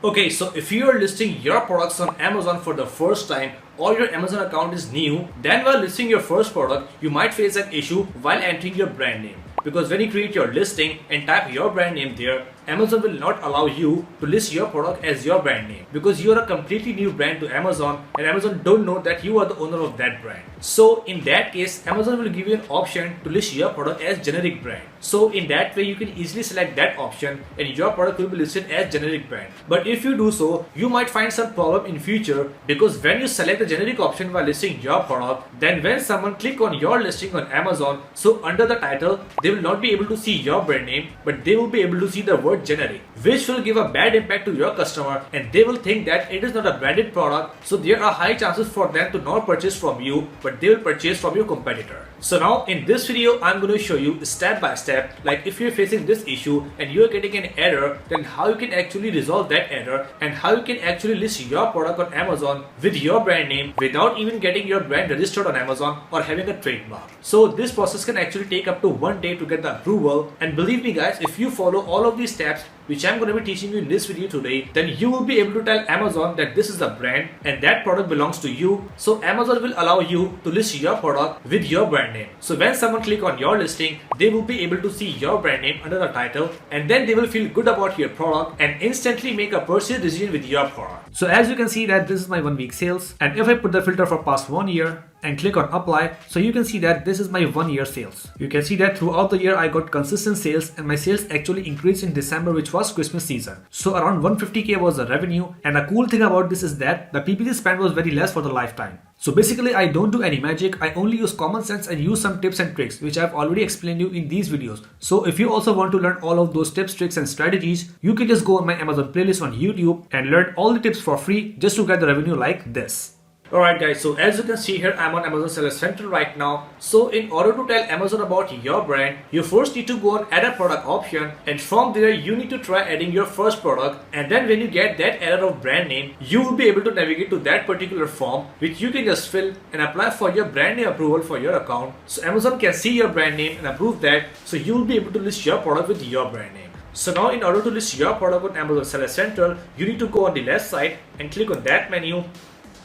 Okay, so if you are listing your products on Amazon for the first time or your Amazon account is new, then while listing your first product, you might face an issue while entering your brand name. Because when you create your listing and type your brand name there, Amazon will not allow you to list your product as your brand name because you are a completely new brand to Amazon and Amazon don't know that you are the owner of that brand. So in that case, Amazon will give you an option to list your product as generic brand. So in that way, you can easily select that option and your product will be listed as generic brand. But if you do so, you might find some problem in future because when you select the generic option while listing your product, then when someone click on your listing on Amazon, so under the title, they will not be able to see your brand name, but they will be able to see the word generic, which will give a bad impact to your customer and they will think that it is not a branded product. So there are high chances for them to not purchase from you, but they will purchase from your competitor. So now in this video, I'm going to show you step by step, like if you're facing this issue and you're getting an error, then how you can actually resolve that error and how you can actually list your product on Amazon with your brand name without even getting your brand registered on Amazon or having a trademark. So this process can actually take up to 1 day to get the approval, and believe me guys, if you follow all of these steps which I'm going to be teaching you in this video today, then you will be able to tell Amazon that this is the brand and that product belongs to you. So Amazon will allow you to list your product with your brand name. So when someone click on your listing, they will be able to see your brand name under the title and then they will feel good about your product and instantly make a purchase decision with your product. So as you can see that this is my 1 week sales, and if I put the filter for past 1 year and click on apply, so you can see that this is my 1 year sales. You can see that throughout the year I got consistent sales and my sales actually increased in December, which was Christmas season. So around 150k was the revenue, and a cool thing about this is that the PPC spend was very less for the lifetime. So basically I don't do any magic, I only use common sense and use some tips and tricks which I've already explained you in these videos. So if you also want to learn all of those tips, tricks and strategies, you can just go on my Amazon playlist on YouTube and learn all the tips for free just to get the revenue like this. Alright guys, so as you can see here, I'm on Amazon Seller Central right now. So in order to tell Amazon about your brand, you first need to go on add a product option, and from there you need to try adding your first product, and then when you get that error of brand name, you will be able to navigate to that particular form which you can just fill and apply for your brand name approval for your account. So Amazon can see your brand name and approve that, so you will be able to list your product with your brand name. So now in order to list your product on Amazon Seller Central, you need to go on the left side and click on that menu.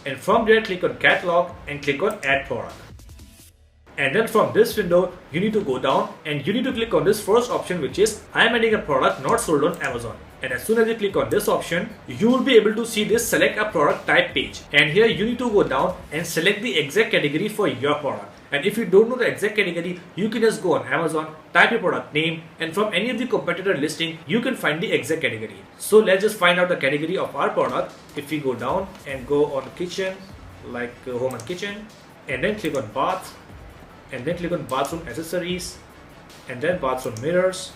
And from there click on catalog and click on add product. And then from this window you need to go down and you need to click on this first option, which is I am adding a product not sold on Amazon. And as soon as you click on this option, you will be able to see this select a product type page. And here you need to go down and select the exact category for your product. And if you don't know the exact category, you can just go on Amazon, type your product name, and from any of the competitor listing, you can find the exact category. So let's just find out the category of our product. If we go down and go on kitchen, like home and kitchen, and then click on bath, and then click on bathroom accessories, and then bathroom mirrors,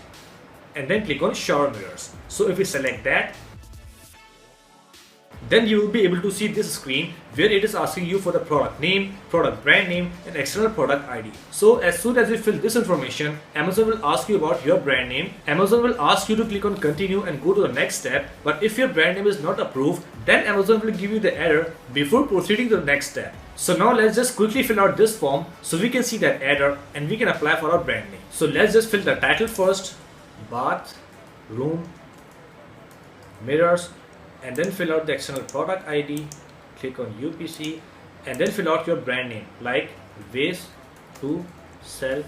and then click on shower mirrors. So if we select that, then you will be able to see this screen where it is asking you for the product name, product brand name, and external product ID. So as soon as you fill this information, Amazon will ask you about your brand name. Amazon will ask you to click on continue and go to the next step. But if your brand name is not approved, then Amazon will give you the error before proceeding to the next step. So now let's just quickly fill out this form so we can see that error and we can apply for our brand name. So let's just fill the title first, bath, room, mirrors, and then fill out the external product ID, click on UPC, and then fill out your brand name like ways to sell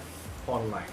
online.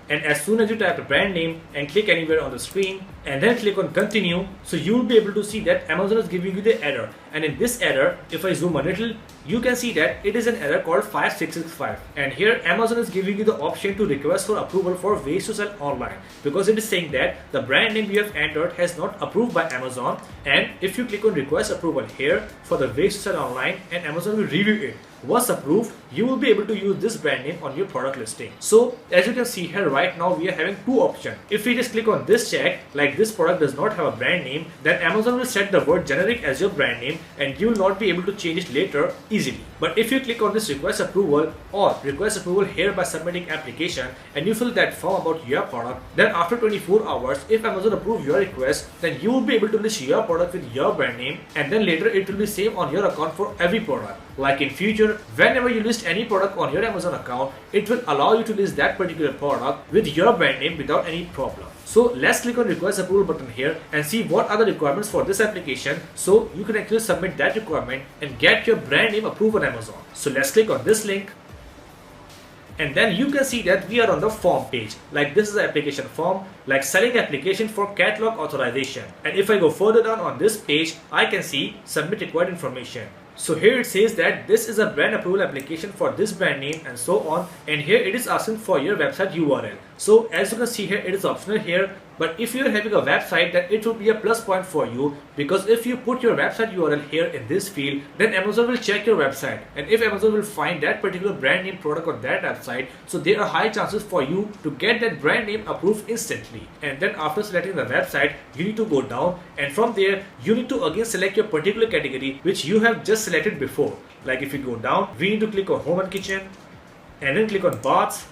And as soon as you type the brand name and click anywhere on the screen and then click on continue, so you will be able to see that Amazon is giving you the error. And in this error, if I zoom a little, you can see that it is an error called 5665. And here Amazon is giving you the option to request for approval for ways to sell online, because it is saying that the brand name you have entered has not approved by Amazon. And if you click on request approval here for the ways to sell online, and Amazon will review it. Once approved, you will be able to use this brand name on your product listing. So as you can see here right now, we are having two options. If we just click on this check, like this product does not have a brand name, then Amazon will set the word generic as your brand name and you will not be able to change it later easily. But if you click on this request approval or request approval here by submitting application and you fill that form about your product, then after 24 hours, if Amazon approves your request, then you will be able to list your product with your brand name, and then later it will be same on your account for every product. Like in future, whenever you list any product on your Amazon account, it will allow you to list that particular product with your brand name without any problem. So let's click on request approval button here and see what are the requirements for this application, so you can actually submit that requirement and get your brand name approved on Amazon. So let's click on this link. And then you can see that we are on the form page. Like, this is the application form, like selling application for catalog authorization. And if I go further down on this page, I can see submit required information. So here it says that this is a brand approval application for this brand name and so on. And here it is asking for your website URL. So as you can see here, it is optional here. But if you are having a website, then it will be a plus point for you, because if you put your website URL here in this field, then Amazon will check your website. And if Amazon will find that particular brand name product on that website, so there are high chances for you to get that brand name approved instantly. And then after selecting the website, you need to go down, and from there you need to again select your particular category which you have just selected before. Like if you go down, we need to click on home and kitchen, and then click on baths,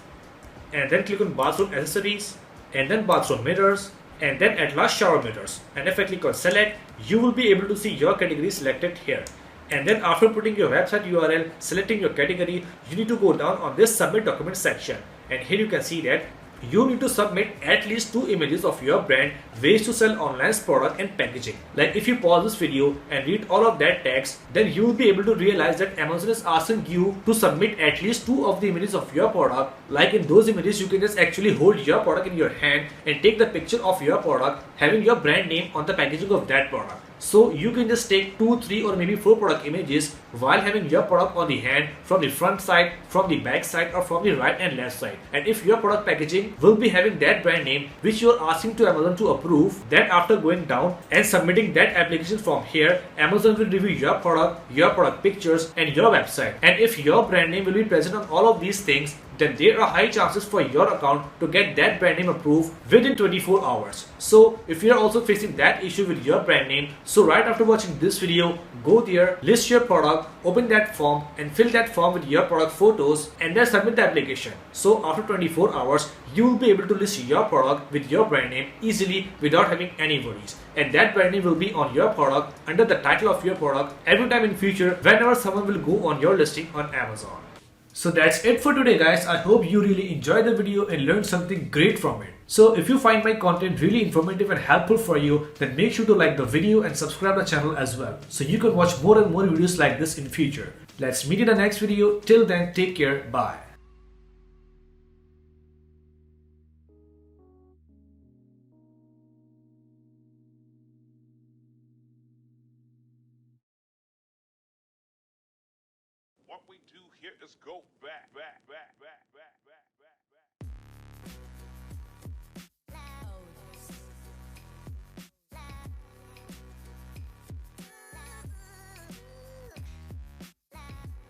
and then click on bathroom accessories, and then bathroom mirrors, and then at last shower mirrors. And if I click on select, you will be able to see your category selected here. And then after putting your website URL, selecting your category, you need to go down on this submit document section. And here you can see that you need to submit at least 2 images of your brand, ways to sell online product, and packaging. Like if you pause this video and read all of that text, then you will be able to realize that Amazon is asking you to submit at least 2 of the images of your product. Like in those images, you can just actually hold your product in your hand and take the picture of your product having your brand name on the packaging of that product. So you can just take 2, 3 or maybe 4 product images while having your product on the hand, from the front side, from the back side, or from the right and left side. And if your product packaging will be having that brand name which you are asking to Amazon to approve, then after going down and submitting that application form here, Amazon will review your product pictures, and your website. And if your brand name will be present on all of these things, then there are high chances for your account to get that brand name approved within 24 hours. So if you are also facing that issue with your brand name, so right after watching this video, go there, list your product, open that form and fill that form with your product photos, and then submit the application. So after 24 hours, you will be able to list your product with your brand name easily without having any worries. And that brand name will be on your product under the title of your product every time in future whenever someone will go on your listing on Amazon. So that's it for today, guys. I hope you really enjoyed the video and learned something great from it. So if you find my content really informative and helpful for you, then make sure to like the video and subscribe the channel as well, so you can watch more and more videos like this in future. Let's meet in the next video. Till then, take care. Bye. What we do here is go back.